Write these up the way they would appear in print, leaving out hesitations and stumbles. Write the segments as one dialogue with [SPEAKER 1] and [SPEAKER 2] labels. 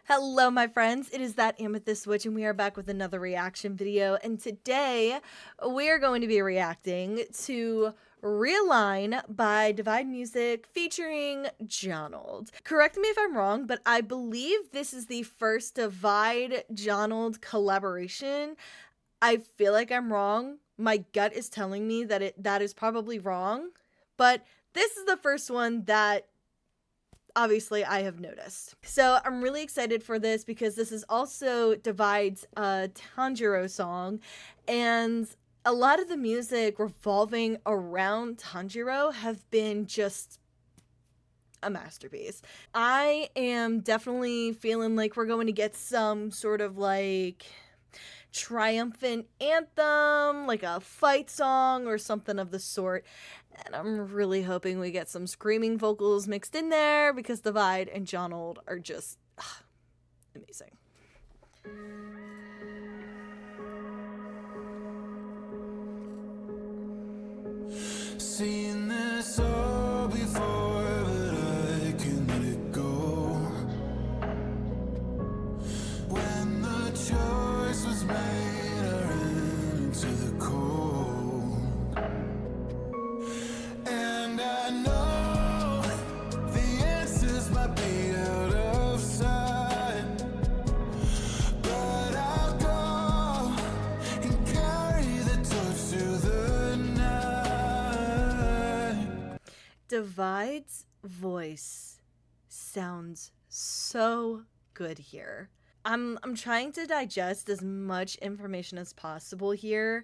[SPEAKER 1] Hello, my friends. It is that Amethyst Witch, and we are back with another reaction video. And today, we are going to be reacting to Realign by Divide Music featuring Johnald. Correct me if I'm wrong, but I believe this is the first Divide Johnald collaboration. I feel like I'm wrong. My gut is telling me that that is probably wrong, but this is the first one that obviously I have noticed. So I'm really excited for this because this is also Divide's Tanjiro song, and a lot of the music revolving around Tanjiro have been just a masterpiece. I am definitely feeling like we're going to get some sort of like triumphant anthem, like a fight song or something of the sort. And I'm really hoping we get some screaming vocals mixed in there because Divide and Johnald are just amazing.
[SPEAKER 2] Seen this all before, but I can let it go. When the choice was made, I ran into the cold. And I know the answers might be out of sight, but I'll go and carry the torch through the night.
[SPEAKER 1] Divide's voice sounds so good here. I'm trying to digest as much information as possible here,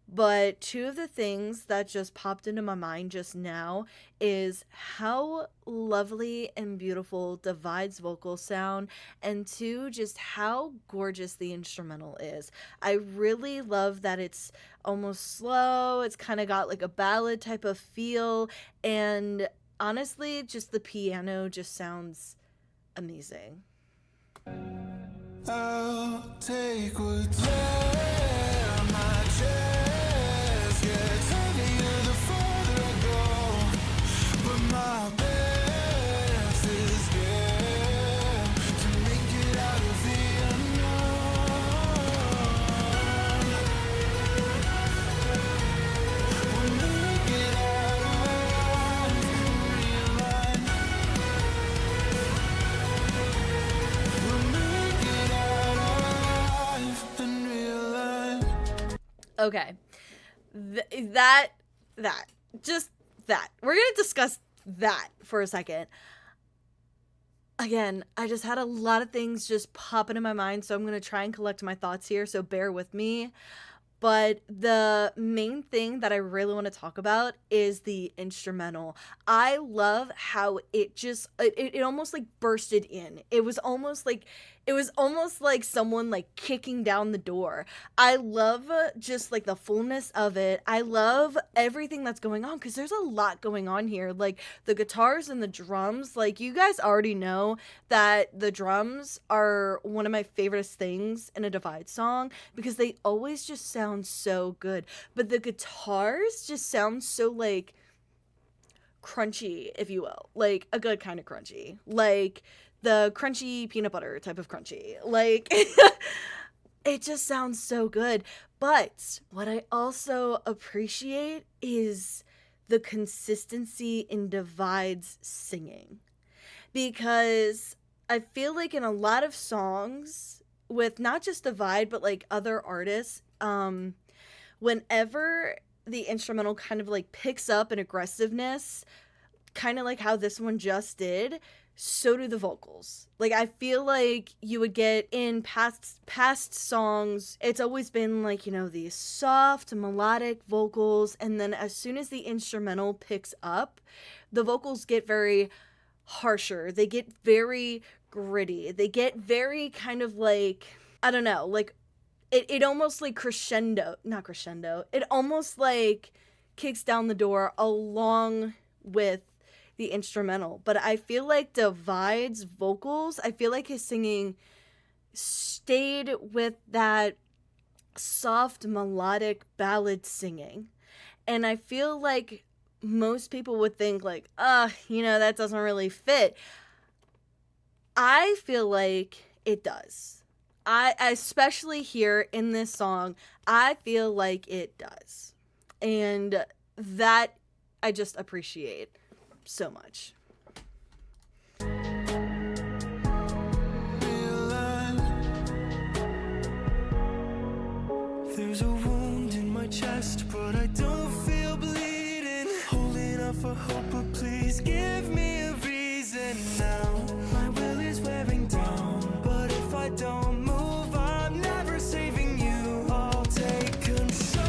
[SPEAKER 1] but two of the things that just popped into my mind just now is how lovely and beautiful Divide's vocals sound, and two, just how gorgeous the instrumental is. I really love that it's almost slow, it's kind of got like a ballad type of feel, and honestly, just the piano just sounds amazing.
[SPEAKER 2] I'll take what's there on my chest. Gets heavier the farther I go, but my best is scared to make it out of the unknown. We'll make it out alive and realign. We'll make it out alive and realign.
[SPEAKER 1] Okay, just that. We're gonna discuss that for a second. Again, I just had a lot of things just pop into my mind, so I'm gonna try and collect my thoughts here, so bear with me. But the main thing that I really want to talk about is the instrumental. I love how it almost like bursted in. It was almost like someone like kicking down the door. I love just like the fullness of it. I love everything that's going on because there's a lot going on here. Like the guitars and the drums, like you guys already know that the drums are one of my favorite things in a Divide song because they always just sound so good. But the guitars just sound so like crunchy, if you will, like a good kind of crunchy, like the crunchy peanut butter type of crunchy, like it just sounds so good. But what I also appreciate is the consistency in Divide's singing, because I feel like in a lot of songs with not just Divide but like other artists, whenever the instrumental kind of like picks up an aggressiveness, kind of like how this one just did, so do the vocals. Like I feel like you would get in past songs, it's always been like, you know, these soft melodic vocals, and then as soon as the instrumental picks up, the vocals get very harsher, they get very gritty, they get very kind of like, I don't know, like it almost like not crescendo, it almost like kicks down the door along with the instrumental. But I feel like Divide's vocals, I feel like his singing stayed with that soft melodic ballad singing, and I feel like most people would think like, you know, that doesn't really fit. I feel like it does. I especially here in this song, I feel like it does. And that I just appreciate so much.
[SPEAKER 2] There's a wound in my chest, but I don't feel bleeding. Holding out for hope, but please give me a reason now. My will is wearing down, but if I don't move, I'm never saving you. I'll take control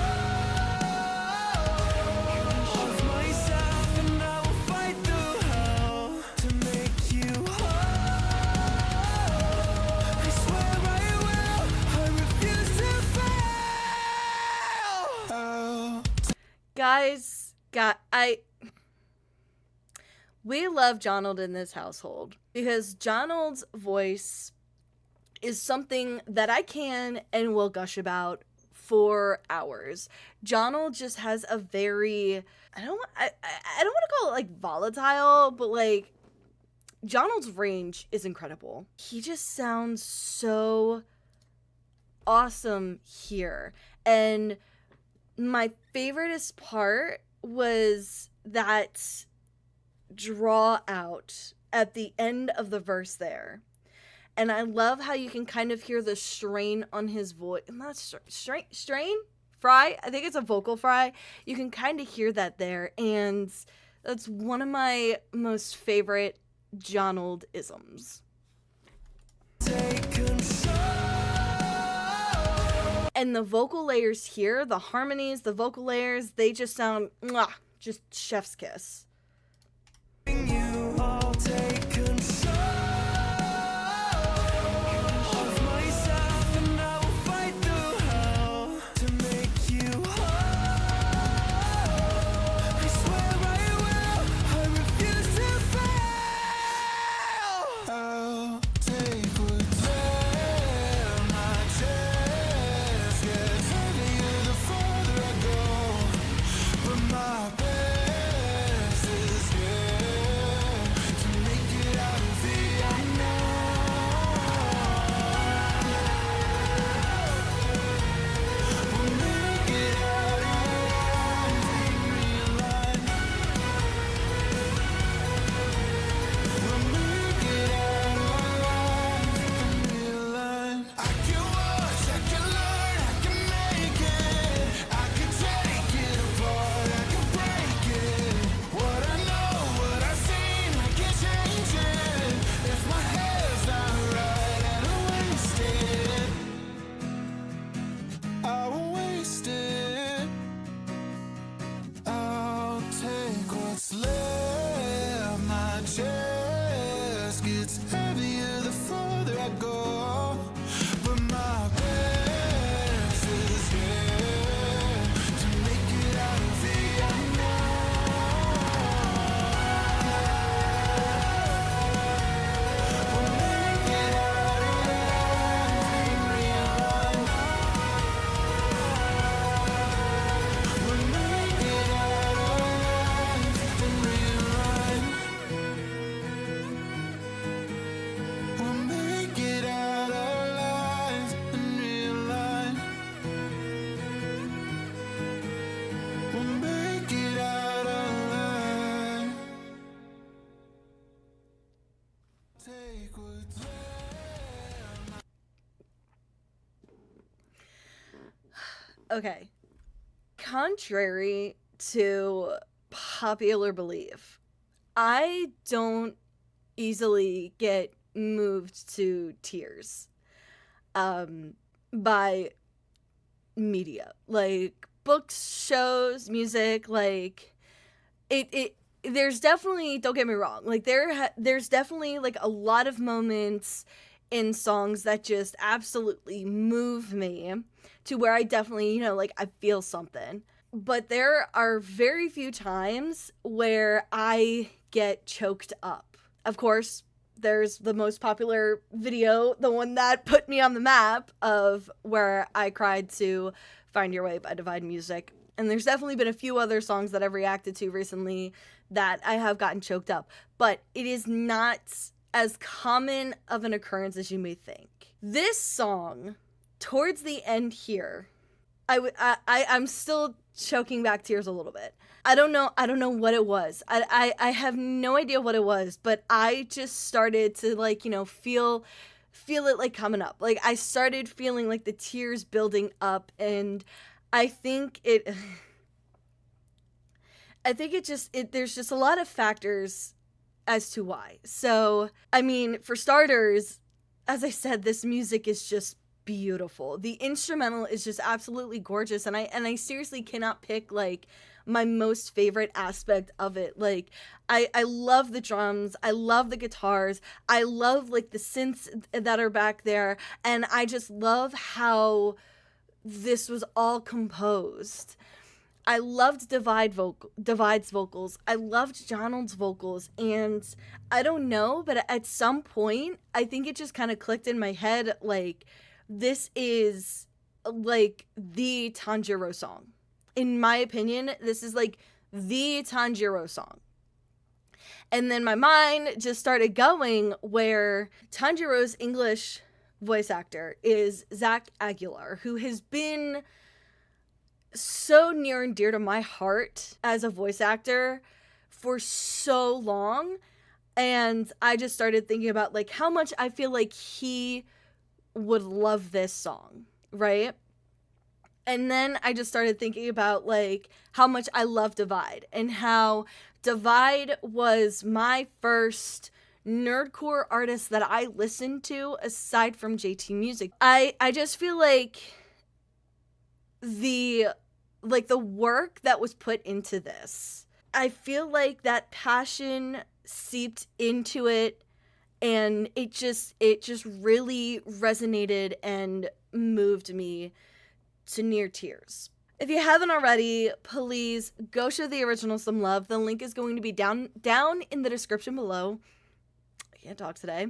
[SPEAKER 2] of myself, and I will fight through hell to make you whole. I swear I will, I refuse to fail.
[SPEAKER 1] Guys, we love Jonald in this household because Jonald's voice is something that I can and will gush about for hours. Jonald just has a very, I don't want to call it like volatile, but like Jonald's range is incredible. He just sounds so awesome here. And my favoriteest part was that draw out at the end of the verse there. And I love how you can kind of hear the strain on his voice. Not strain? Fry? I think it's a vocal fry. You can kind of hear that there. And that's one of my most favorite Jonald-isms.
[SPEAKER 2] Take control.
[SPEAKER 1] And the vocal layers here, the harmonies, the vocal layers, they just sound, just chef's kiss.
[SPEAKER 2] I'll take control of myself, and I will fight through hell to make you whole. I swear I will, I refuse to fail. I'll take what's there, my chest gets heavier the farther I go, but my best is yet to make it out of the unknown. We'll make it out alive and realign. We'll make it out alive and realign. I can watch, I can learn, I can make it. I can take it apart, I can break it. What I know, what I've seen, I can change it. If my head's not right, I don't waste it. I won't waste it. I'll take what's left. My chest gets heavier the farther I go, but my best is yet to make it out of the unknown. We'll make it out alive and realign. We'll make it out alive and realign. We'll make it out alive and realign. We'll make it out alive. Take what's there.
[SPEAKER 1] Okay. Contrary to popular belief, I don't easily get moved to tears by media. Like books, shows, music, like it there's definitely, don't get me wrong, like there's definitely like a lot of moments in songs that just absolutely move me to where I definitely, like I feel something. But there are very few times where I get choked up. Of course, there's the most popular video, the one that put me on the map, of where I cried to Find Your Way by Divide Music. And there's definitely been a few other songs that I've reacted to recently that I have gotten choked up. But it is not as common of an occurrence as you may think. This song, towards the end here, I'm still choking back tears a little bit. I don't know what it was. I have no idea what it was, but I just started to, like, you know, feel it, like, coming up. Like, I started feeling like the tears building up, and I think there's just a lot of factors as to why. So, I mean, for starters, as I said, this music is just beautiful. The instrumental is just absolutely gorgeous, and I seriously cannot pick, like, my most favorite aspect of it. Like, I love the drums, I love the guitars, I love, like, the synths that are back there, and I just love how this was all composed. I loved Divide's vocals. I loved Jonald's vocals, and I don't know, but at some point, I think it just kind of clicked in my head, like, this is, like, the Tanjiro song. In my opinion, this is, like, the Tanjiro song. And then my mind just started going where Tanjiro's English voice actor is Zach Aguilar, who has been so near and dear to my heart as a voice actor for so long. And I just started thinking about, like, how much I feel like he would love this song, right? And then I just started thinking about, like, how much I love Divide, and how Divide was my first nerdcore artist that I listened to aside from JT Music. I just feel like the work that was put into this, I feel like that passion seeped into it, and it just really resonated and moved me to near tears. If you haven't already, please go show the original some love. The link is going to be down in the description below. I can't talk today.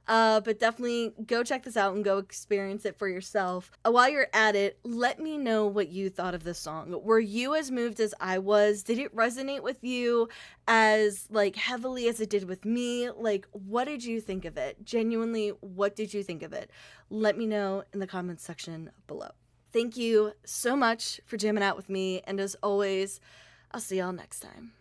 [SPEAKER 1] But definitely go check this out and go experience it for yourself. While you're at it, let me know what you thought of this song. Were you as moved as I was? Did it resonate with you as, like, heavily as it did with me? Like, what did you think of it? Genuinely, what did you think of it? Let me know in the comments section below. Thank you so much for jamming out with me, and as always, I'll see y'all next time.